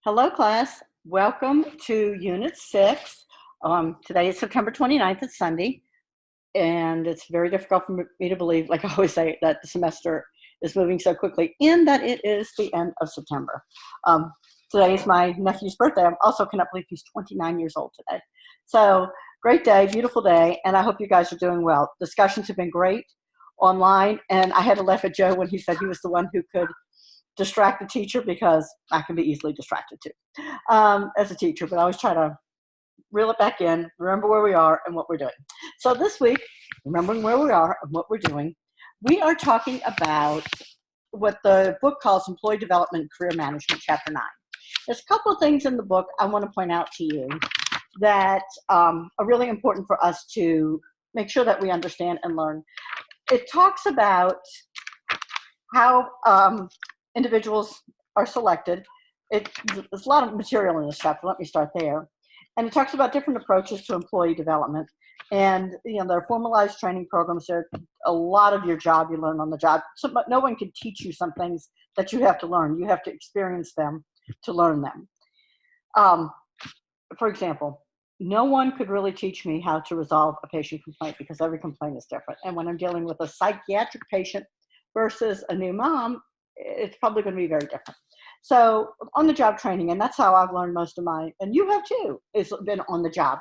Hello, class. Welcome to Unit 6. Today is September 29th. It's Sunday, and it's very difficult for me to believe, like I always say, that the semester is moving so quickly and that it is the end of September. Today is my nephew's birthday. I also cannot believe he's 29 years old today. So, great day, beautiful day, and I hope you guys are doing well. Discussions have been great online, and I had to laugh at Joe when he said he was the one who could distract the teacher because I can be easily distracted too as a teacher, but I always try to reel it back in, remember where we are and what we're doing. So this week, remembering where we are and what we're doing, we are talking about what the book calls Employee Development and Career Management, Chapter 9. There's a couple of things in the book I want to point out to you that are really important for us to make sure that we understand and learn. It talks about how individuals are selected. There's a lot of material in this chapter. Let me start there. And it talks about different approaches to employee development. And there are formalized training programs. There are a lot of your job you learn on the job. So, but no one can teach you some things that you have to learn. You have to experience them to learn them. For example, no one could really teach me how to resolve a patient complaint because every complaint is different. And when I'm dealing with a psychiatric patient versus a new mom, it's probably going to be very different. So on the job training, and that's how I've learned most of mine, and you have too, it's been on the job.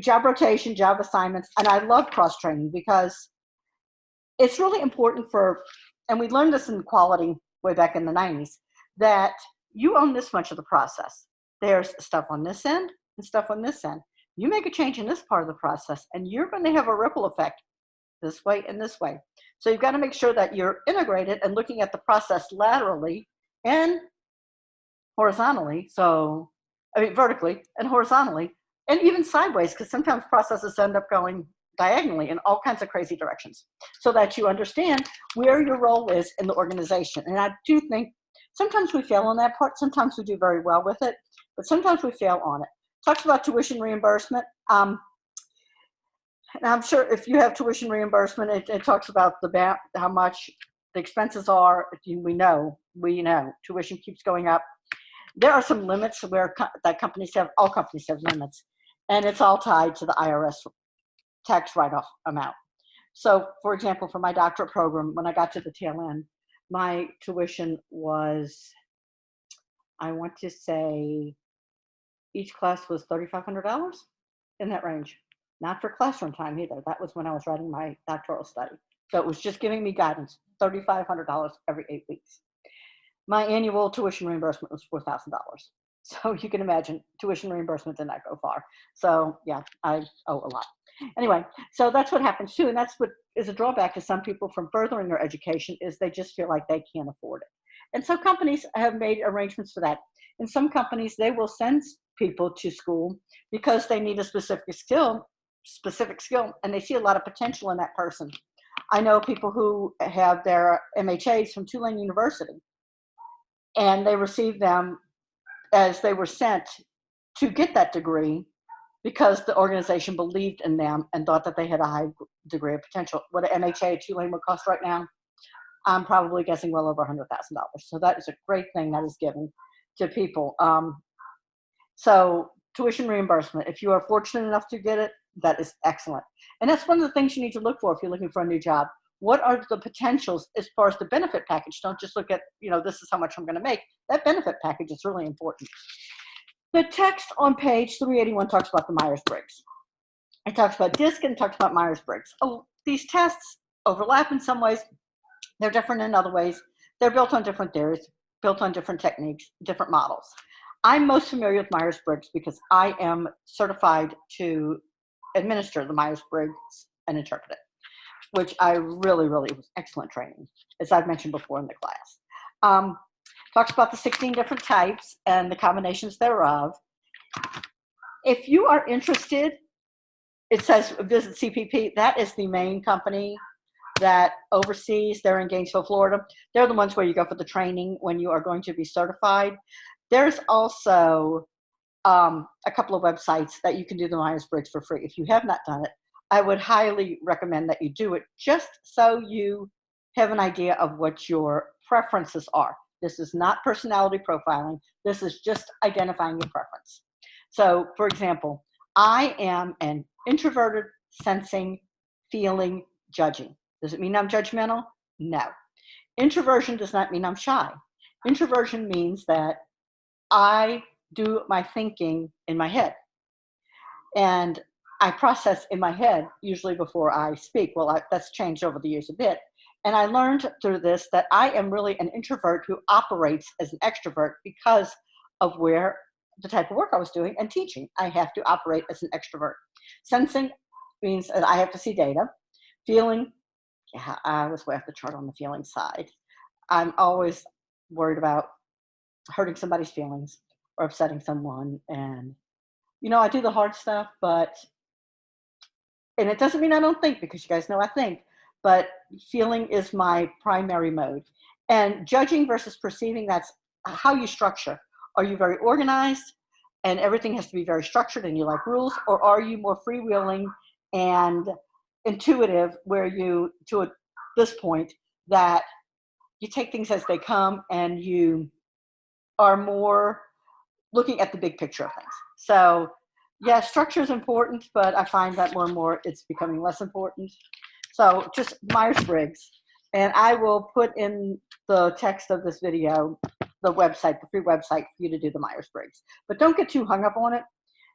Job rotation, job assignments, and I love cross-training because it's really important and we learned this in quality way back in the 90s, that you own this much of the process. There's stuff on this end and stuff on this end. You make a change in this part of the process, and you're going to have a ripple effect this way and this way. So you've got to make sure that you're integrated and looking at the process laterally and horizontally. Vertically and horizontally, and even sideways, because sometimes processes end up going diagonally in all kinds of crazy directions, so that you understand where your role is in the organization. And I do think sometimes we fail on that part. Sometimes we do very well with it, but sometimes we fail on it. Talks about tuition reimbursement. And I'm sure if you have tuition reimbursement, it talks about how much the expenses are. We know tuition keeps going up. There are some limits where all companies have limits, and it's all tied to the IRS tax write-off amount. So, for example, for my doctorate program, when I got to the tail end, my tuition was, I want to say, each class was $3,500 in that range. Not for classroom time either. That was when I was writing my doctoral study. So it was just giving me guidance, $3,500 every 8 weeks. My annual tuition reimbursement was $4,000. So you can imagine tuition reimbursement did not go far. So yeah, I owe a lot. Anyway, so that's what happens too. And that's what is a drawback to some people from furthering their education, is they just feel like they can't afford it. And so companies have made arrangements for that. In some companies, they will send people to school because they need a specific skill, and they see a lot of potential in that person. I know people who have their MHAs from Tulane University, and they received them as they were sent to get that degree because the organization believed in them and thought that they had a high degree of potential. What an MHA at Tulane would cost right now, I'm probably guessing well over $100,000. So that is a great thing that is given to people. So tuition reimbursement, if you are fortunate enough to get it, that is excellent. And that's one of the things you need to look for if you're looking for a new job. What are the potentials as far as the benefit package? Don't just look at, this is how much I'm going to make. That benefit package is really important. The text on page 381 talks about the Myers-Briggs. It talks about DISC and talks about Myers-Briggs. These tests overlap in some ways. They're different in other ways. They're built on different theories, built on different techniques, different models. I'm most familiar with Myers-Briggs because I am certified to administer the Myers-Briggs and interpret it, which I really was excellent training, as I've mentioned before in the class. Talks about the 16 different types and the combinations thereof. If you are interested, it says visit CPP. That is the main company that oversees. They're in Gainesville, Florida. They're the ones where you go for the training when you are going to be certified. There's also a couple of websites that you can do the Myers-Briggs for free. If you have not done it, I would highly recommend that you do it, just so you have an idea of what your preferences are. This is not personality profiling. This is just identifying your preference. So, for example, I am an introverted, sensing, feeling, judging. Does it mean I'm judgmental? No. Introversion does not mean I'm shy. Introversion means that I do my thinking in my head. And I process in my head usually before I speak. Well, that's changed over the years a bit. And I learned through this that I am really an introvert who operates as an extrovert because of where the type of work I was doing and teaching. I have to operate as an extrovert. Sensing means that I have to see data. Feeling, yeah, I was way off the chart on the feeling side. I'm always worried about hurting somebody's feelings or upsetting someone. And, I do the hard stuff, and it doesn't mean I don't think, because you guys know I think, but feeling is my primary mode. And judging versus perceiving, that's how you structure. Are you very organized and everything has to be very structured and you like rules? Or are you more freewheeling and intuitive, where you, to this point, that you take things as they come and you are more looking at the big picture of things? So yeah, structure is important, but I find that more and more it's becoming less important. So just Myers-Briggs. And I will put in the text of this video, the website, the free website for you to do the Myers-Briggs. But don't get too hung up on it,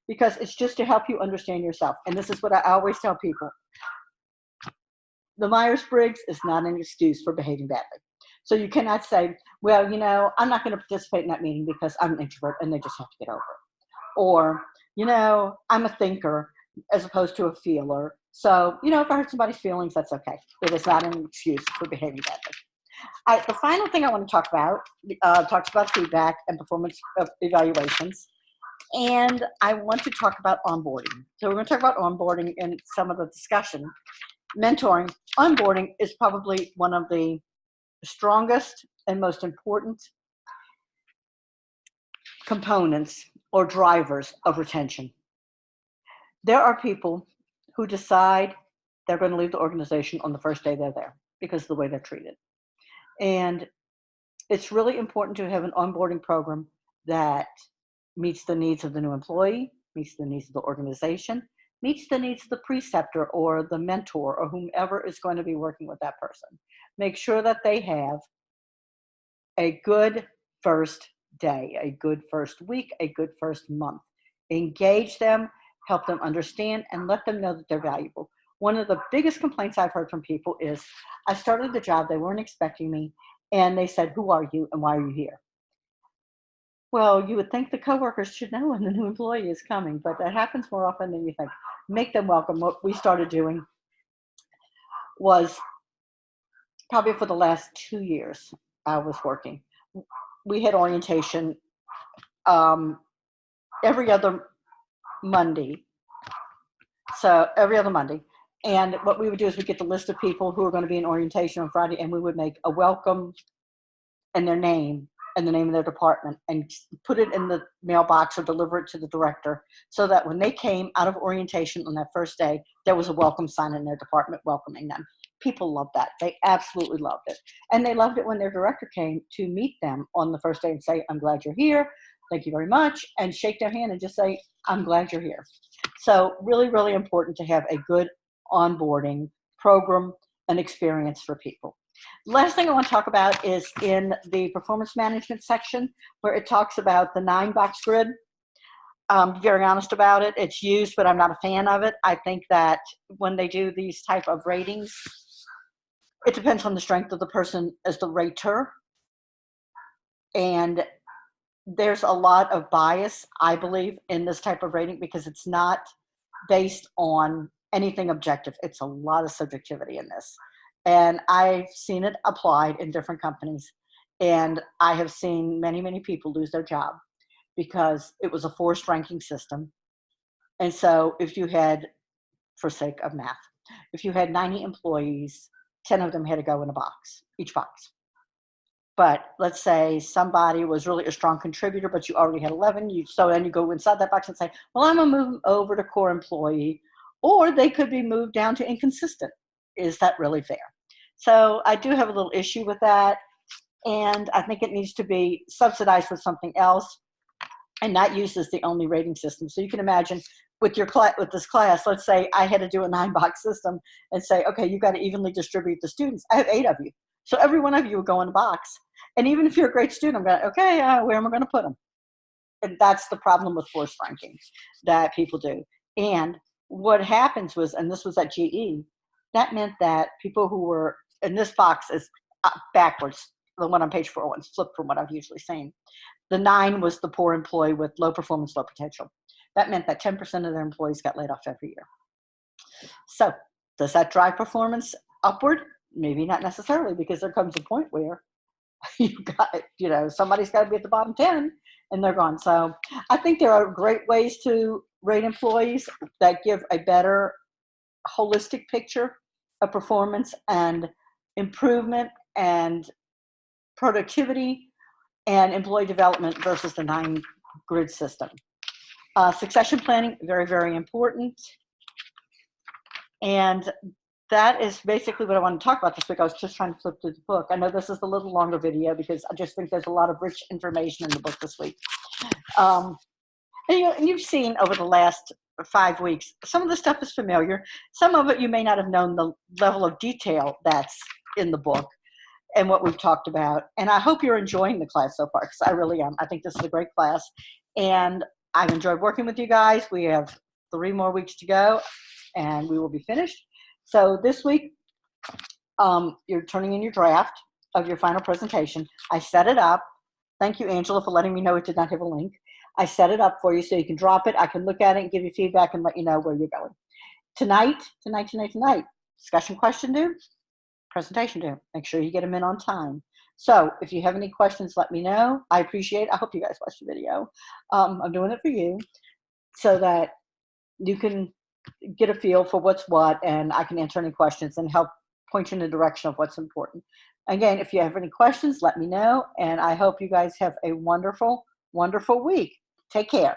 because it's just to help you understand yourself. And this is what I always tell people. The Myers-Briggs is not an excuse for behaving badly. So you cannot say, well, I'm not going to participate in that meeting because I'm an introvert and they just have to get over it. Or, I'm a thinker as opposed to a feeler. So, if I hurt somebody's feelings, that's okay. It is not an excuse for behaving badly. The final thing I want to talk about talks about feedback and performance evaluations. And I want to talk about onboarding. So we're going to talk about onboarding in some of the discussion. Mentoring, onboarding is probably one of the strongest and most important components or drivers of retention. There are people who decide they're going to leave the organization on the first day they're there because of the way they're treated. And it's really important to have an onboarding program that meets the needs of the new employee, meets the needs of the organization, meets the needs of the preceptor or the mentor or whomever is going to be working with that person. Make sure that they have a good first day, a good first week, a good first month. Engage them, help them understand, and let them know that they're valuable. One of the biggest complaints I've heard from people is, I started the job, they weren't expecting me, and they said, who are you and why are you here? Well, you would think the coworkers should know when the new employee is coming, but that happens more often than you think. Make them welcome. What we started doing was, probably for the last 2 years I was working, we had orientation every other Monday. So every other Monday. And what we would do is we'd get the list of people who are going to be in orientation on Friday, and we would make a welcome and their name and the name of their department and put it in the mailbox or deliver it to the director, so that when they came out of orientation on that first day, there was a welcome sign in their department welcoming them. People loved that. They absolutely loved it. And they loved it when their director came to meet them on the first day and say, I'm glad you're here. Thank you very much. And shake their hand and just say, I'm glad you're here. So really, really important to have a good onboarding program and experience for people. Last thing I want to talk about is in the performance management section, where it talks about the 9-box grid. I'm very honest about it. It's used, but I'm not a fan of it. I think that when they do these type of ratings, it depends on the strength of the person as the rater. And there's a lot of bias, I believe, in this type of rating, because it's not based on anything objective. It's a lot of subjectivity in this. And I've seen it applied in different companies. And I have seen many, many people lose their job because it was a forced ranking system. And so if you had, for sake of math, if you had 90 employees, 10 of them had to go in a box, each box. But let's say somebody was really a strong contributor, but you already had 11. So then you go inside that box and say, well, I'm going to move them over to core employee, or they could be moved down to inconsistent. Is that really fair? So I do have a little issue with that. And I think it needs to be subsidized with something else and not used as the only rating system. So you can imagine with with this class, let's say I had to do a 9-box system and say, okay, you've got to evenly distribute the students. I have 8 of you. So every one of you will go in a box. And even if you're a great student, I'm going, okay, where am I going to put them? And that's the problem with forced ranking that people do. And what happens was, and this was at GE, that meant that people who were, and this box is backwards, the one on page 401 is flipped from what I've usually seen. The 9 was the poor employee with low performance, low potential. That meant that 10% of their employees got laid off every year. So does that drive performance upward? Maybe not necessarily, because there comes a point where somebody's got to be at the bottom 10 and they're gone. So I think there are great ways to rate employees that give a better holistic picture of performance and improvement and productivity and employee development versus the 9-grid system. Succession planning, very, very important. And that is basically what I want to talk about this week. I was just trying to flip through the book. I know this is a little longer video because I just think there's a lot of rich information in the book this week. And you've seen over the last 5 weeks, some of the stuff is familiar. Some of it you may not have known the level of detail that's in the book and what we've talked about. And I hope you're enjoying the class so far, because I really am. I think this is a great class. And I've enjoyed working with you guys. We have 3 more weeks to go, and we will be finished. So this week, you're turning in your draft of your final presentation. I set it up. Thank you, Angela, for letting me know it did not have a link. I set it up for you so you can drop it. I can look at it and give you feedback and let you know where you're going. Tonight, discussion question due, presentation due. Make sure you get them in on time. So if you have any questions, let me know. I appreciate it. I hope you guys watched the video. I'm doing it for you so that you can get a feel for what's what, and I can answer any questions and help point you in the direction of what's important. Again, if you have any questions, let me know, and I hope you guys have a wonderful, wonderful week. Take care.